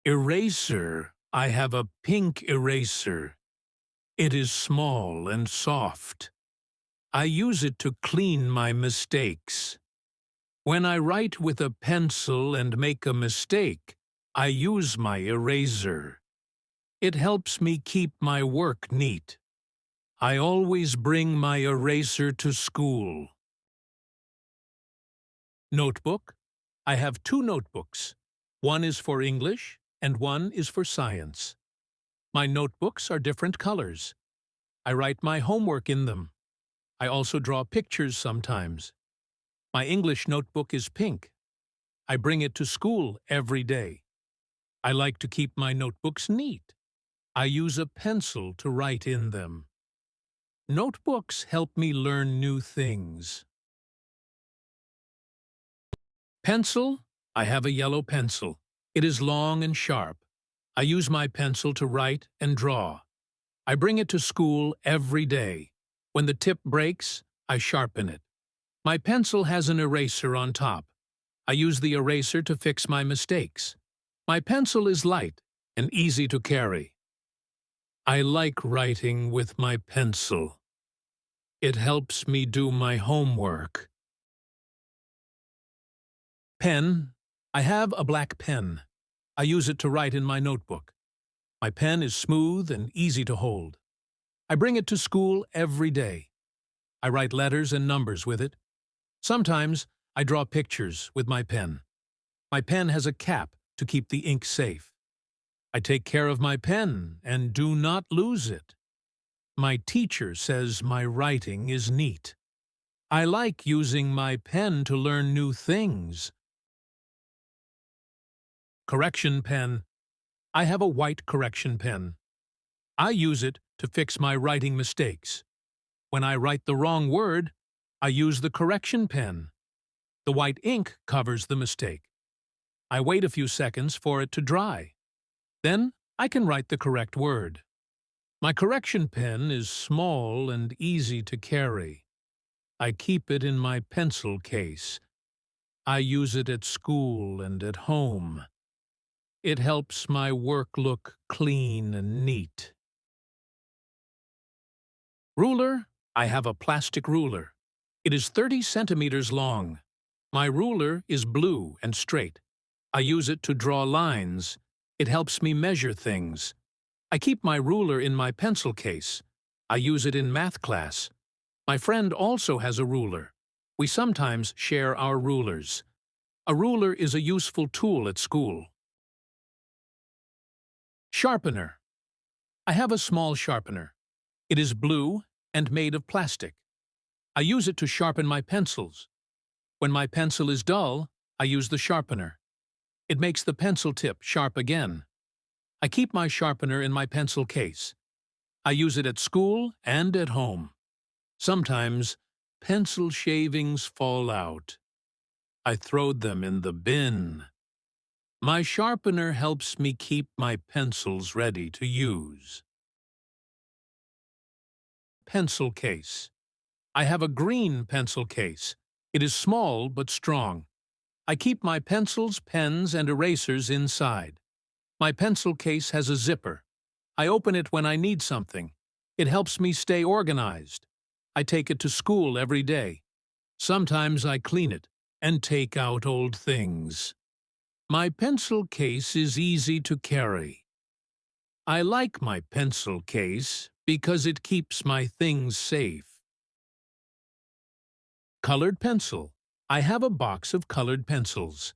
Eraser. I have a pink eraser. It is small and soft. I use it to clean my mistakes. When I write with a pencil and make a mistake, I use my eraser. It helps me keep my work neat. I always bring my eraser to school. Notebook. I have two notebooks. One is for English and one is for science. My notebooks are different colors. I write my homework in them. I also draw pictures sometimes. My English notebook is pink. I bring it to school every day. I like to keep my notebooks neat. I use a pencil to write in them. Notebooks help me learn new things. Pencil. I have a yellow pencil. It is long and sharp. I use my pencil to write and draw. I bring it to school every day. When the tip breaks, I sharpen it. My pencil has an eraser on top. I use the eraser to fix my mistakes. My pencil is light and easy to carry. I like writing with my pencil. It helps me do my homework. Pen. I have a black pen. I use it to write in my notebook. My pen is smooth and easy to hold. I bring it to school every day. I write letters and numbers with it. Sometimes I draw pictures with my pen. My pen has a cap to keep the ink safe. I take care of my pen and do not lose it. My teacher says my writing is neat. I like using my pen to learn new things. Correction pen. I have a white correction pen. I use it to fix my writing mistakes. When I write the wrong word, I use the correction pen. The white ink covers the mistake. I wait a few seconds for it to dry. Then I can write the correct word. My correction pen is small and easy to carry. I keep it in my pencil case. I use it at school and at home. It helps my work look clean and neat. Ruler. I have a plastic ruler. It is 30 centimeters long. My ruler is blue and straight. I use it to draw lines. It helps me measure things. I keep my ruler in my pencil case. I use it in math class. My friend also has a ruler. We sometimes share our rulers. A ruler is a useful tool at school. Sharpener. I have a small sharpener. It is blue and made of plastic. I use it to sharpen my pencils. When my pencil is dull, I use the sharpener. It makes the pencil tip sharp again. I keep my sharpener in my pencil case. I use it at school and at home. Sometimes pencil shavings fall out. I throw them in the bin. My sharpener helps me keep my pencils ready to use. Pencil case. I have a green pencil case. It is small but strong. I keep my pencils, pens, and erasers inside. My pencil case has a zipper. I open it when I need something. It helps me stay organized. I take it to school every day. Sometimes I clean it and take out old things. My pencil case is easy to carry. I like my pencil case because it keeps my things safe. Colored pencil. I have a box of colored pencils.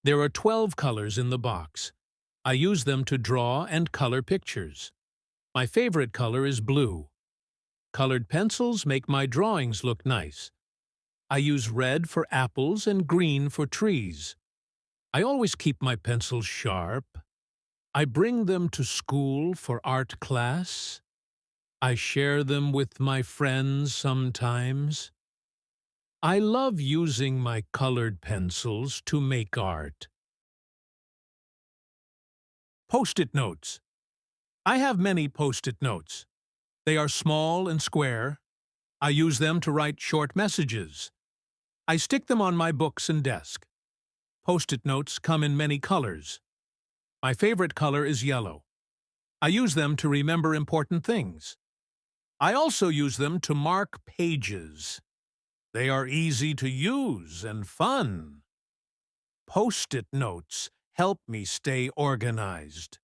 There are 12 colors in the box. I use them to draw and color pictures. My favorite color is blue. Colored pencils make my drawings look nice. I use red for apples and green for trees. I always keep my pencils sharp. I bring them to school for art class. I share them with my friends sometimes. I love using my colored pencils to make art. Post-it notes. I have many post-it notes. They are small and square. I use them to write short messages. I stick them on my books and desk. Post-it notes come in many colors. My favorite color is yellow. I use them to remember important things. I also use them to mark pages. They are easy to use and fun. Post-it notes help me stay organized.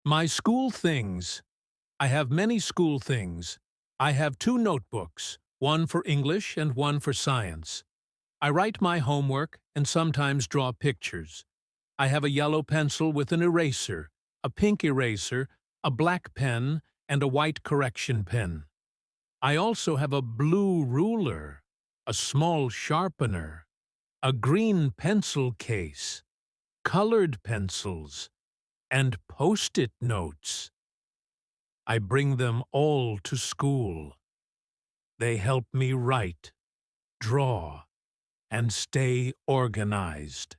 My school things. I have many school things. I have 2 notebooks, one for English and one for science. I write my homework and sometimes draw pictures. I have a yellow pencil with an eraser, a pink eraser, a black pen, and a white correction pen. I also have a blue ruler, a small sharpener, a green pencil case, colored pencils, and post-it notes. I bring them all to school. They help me write, draw, and stay organized.